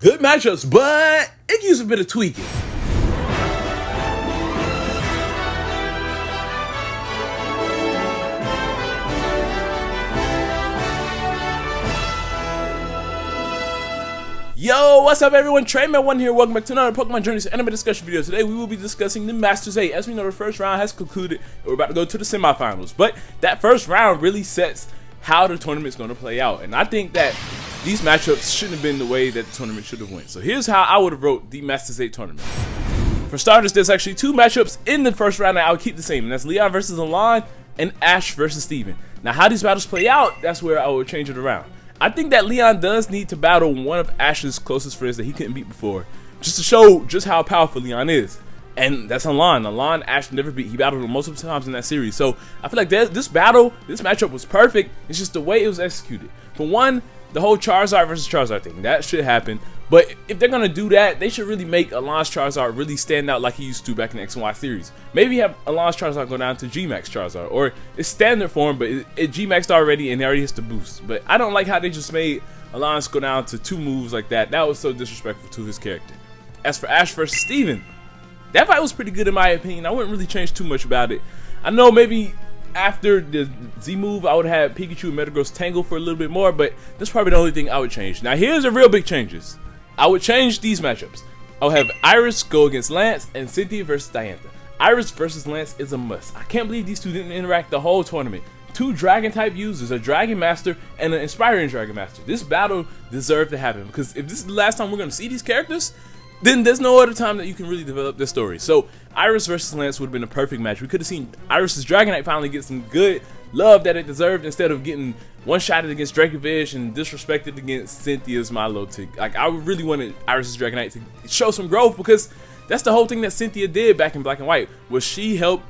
Good matchups, but it gives a bit of tweaking. Yo, what's up everyone? Trainman1 here. Welcome back to another Pokemon Journeys anime discussion video. Today we will be discussing the Masters 8. As we know, the first round has concluded and we're about to go to the semifinals. But that first round really sets how the tournament's going to play out. And I think that these matchups shouldn't have been the way that the tournament should have went. So here's how I would have wrote the Masters 8 tournament. For starters, there's actually two matchups in the first round that I would keep the same. And that's Leon versus Alon and Ash versus Steven. Now how these battles play out, that's where I would change it around. I think that Leon does need to battle one of Ash's closest friends that he couldn't beat before, just to show just how powerful Leon is. And that's Alon. Alon, Ash never beat. He battled him multiple times in that series. So I feel like this matchup was perfect. It's just the way it was executed. For one, the whole Charizard versus Charizard thing, that should happen. But if they're going to do that, they should really make Alon's Charizard really stand out like he used to back in the X and Y series. Maybe have Alon's Charizard go down to G-Max Charizard. Or it's standard form, but it G-Maxed already and it already hits the boost. But I don't like how they just made Alon's go down to two moves like that. That was so disrespectful to his character. As for Ash versus Steven, that fight was pretty good in my opinion. I wouldn't really change too much about it. I know maybe after the Z move, I would have Pikachu and Metagross tangle for a little bit more, but that's probably the only thing I would change. Now here's the real big changes. I would change these matchups. I would have Iris go against Lance and Cynthia versus Diantha. Iris versus Lance is a must. I can't believe these two didn't interact the whole tournament. Two Dragon type users, a Dragon Master and an Inspiring Dragon Master. This battle deserved to happen because if this is the last time we're going to see these characters, then there's no other time that you can really develop this story. So Iris versus Lance would have been a perfect match. We could have seen Iris's Dragonite finally get some good love that it deserved instead of getting one-shotted against Dracovish and disrespected against Cynthia's Milotic. Like, I really wanted Iris's Dragonite to show some growth because that's the whole thing that Cynthia did back in Black and White, was she helped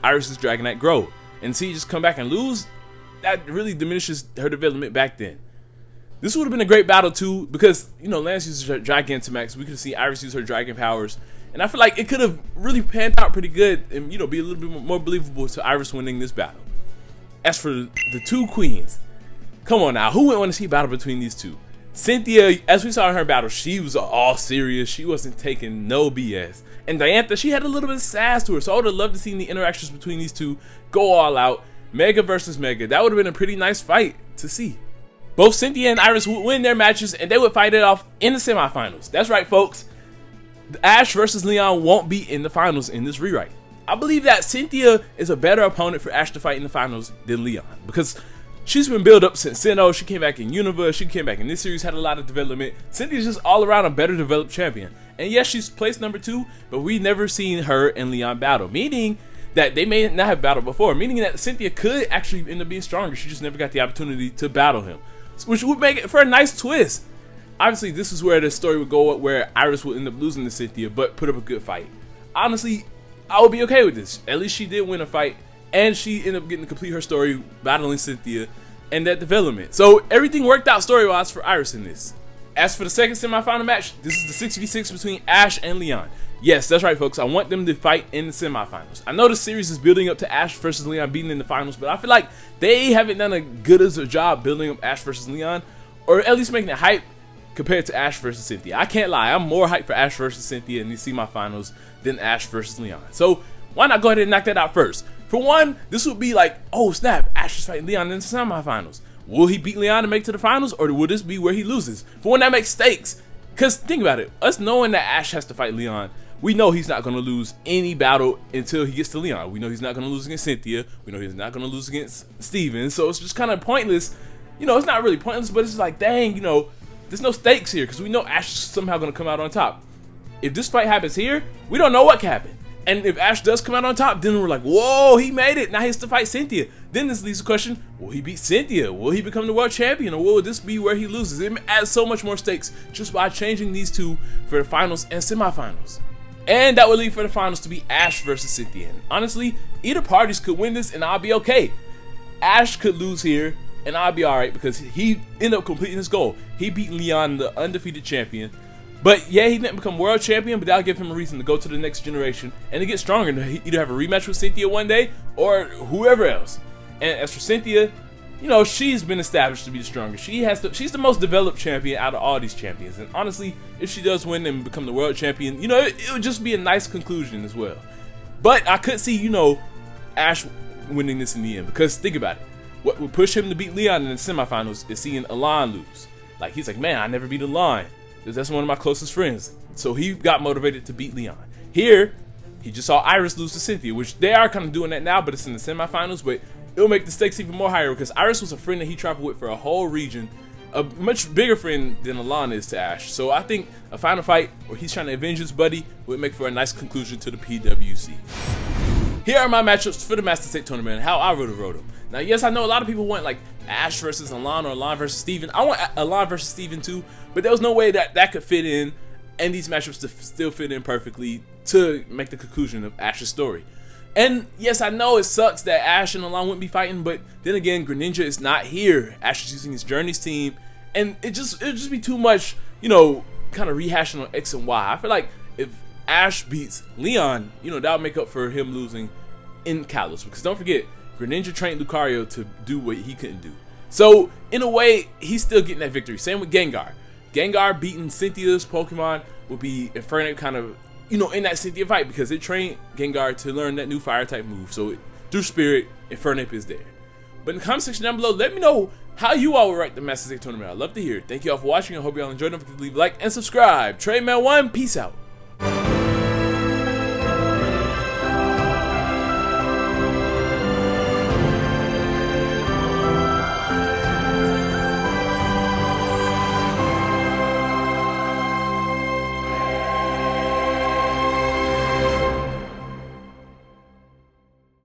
Iris's Dragonite grow. And see, just come back and lose, that really diminishes her development back then. This would have been a great battle too, because, you know, Lance uses her Gigantamax. We could have seen Iris use her Dragon powers. And I feel like it could have really panned out pretty good and, you know, be a little bit more believable to Iris winning this battle. As for the two queens, come on now, who wouldn't want to see a battle between these two? Cynthia, as we saw in her battle, she was all serious. She wasn't taking no BS. And Diantha, she had a little bit of sass to her. So I would have loved to see the interactions between these two go all out. Mega versus Mega. That would have been a pretty nice fight to see. Both Cynthia and Iris would win their matches and they would fight it off in the semifinals. That's right, folks. Ash versus Leon won't be in the finals in this rewrite. I believe that Cynthia is a better opponent for Ash to fight in the finals than Leon because she's been built up since Sinnoh. She came back in Universe. She came back in this series, had a lot of development. Cynthia's just all around a better developed champion. And yes, she's placed number 2, but we've never seen her and Leon battle, meaning that they may not have battled before, meaning that Cynthia could actually end up being stronger. She just never got the opportunity to battle him, which would make it for a nice twist. Obviously, this is where the story would go, where Iris would end up losing to Cynthia, but put up a good fight. Honestly, I would be okay with this. At least she did win a fight, and she ended up getting to complete her story battling Cynthia and that development. So everything worked out story-wise for Iris in this. As for the second semifinal match, this is the 6v6 between Ash and Leon. Yes, that's right, folks. I want them to fight in the semifinals. I know the series is building up to Ash versus Leon being in the finals, but I feel like they haven't done a good as a job building up Ash versus Leon, or at least making it hype compared to Ash versus Cynthia. I can't lie, I'm more hyped for Ash versus Cynthia in the semifinals than Ash versus Leon. So why not go ahead and knock that out first? For one, this would be like, oh snap, Ash is fighting Leon in the semifinals. Will he beat Leon to make it to the finals, or will this be where he loses? For one, that makes stakes. Because think about it, us knowing that Ash has to fight Leon, we know he's not going to lose any battle until he gets to Leon. We know he's not going to lose against Cynthia. We know he's not going to lose against Steven. So it's just kind of pointless. You know, it's not really pointless, but it's like, dang, you know, there's no stakes here because we know Ash is somehow going to come out on top. If this fight happens here, we don't know what can happen. And if Ash does come out on top, then we're like, whoa, he made it. Now he has to fight Cynthia. Then this leaves the question, will he beat Cynthia? Will he become the world champion? Or will this be where he loses? It adds so much more stakes just by changing these two for the finals and semifinals. And that would lead for the finals to be Ash versus Cynthia. And honestly, either parties could win this and I'll be okay. Ash could lose here and I'll be alright because he ended up completing his goal. He beat Leon, the undefeated champion. But yeah, he didn't become world champion, but that'll give him a reason to go to the next generation and to get stronger, to either have a rematch with Cynthia one day or whoever else. And as for Cynthia, you know, she's been established to be the strongest. She's the most developed champion out of all these champions. And honestly, if she does win and become the world champion, you know, it would just be a nice conclusion as well. But I could see, you know, Ash winning this in the end, because think about it. What would push him to beat Leon in the semifinals is seeing Alon lose. Like, he's like, man, I never beat Alon, because that's one of my closest friends. So he got motivated to beat Leon. Here, he just saw Iris lose to Cynthia, which they are kind of doing that now, but it's in the semifinals. But it'll make the stakes even more higher, because Iris was a friend that he traveled with for a whole region, a much bigger friend than Alon is to Ash. So I think a final fight where he's trying to avenge his buddy would make for a nice conclusion to the PWC. Here are my matchups for the Master State Tournament and how I would have wrote them. Now, yes, I know a lot of people want like Ash versus Alon or Alon versus Steven. I want Alon versus Steven too, but there was no way that that could fit in, and these matchups to still fit in perfectly to make the conclusion of Ash's story. And yes, I know it sucks that Ash and Alon wouldn't be fighting, but then again, Greninja is not here. Ash is using his Journeys team, and it'd just be too much, you know, kind of rehashing on X and Y. I feel like if Ash beats Leon, you know, that would make up for him losing in Kalos, because don't forget, Greninja trained Lucario to do what he couldn't do. So in a way, he's still getting that victory. Same with Gengar. Gengar beating Cynthia's Pokemon would be Infernape kind of, you know, in that Cynthia fight, because it trained Gengar to learn that new fire type move. So through Spirit, Infernape is there. But in the comment section down below, let me know how you all would rank the Master State Tournament. I'd love to hear it. Thank you all for watching. I hope you all enjoyed. Don't forget to leave a like and subscribe. TradeMan1, peace out.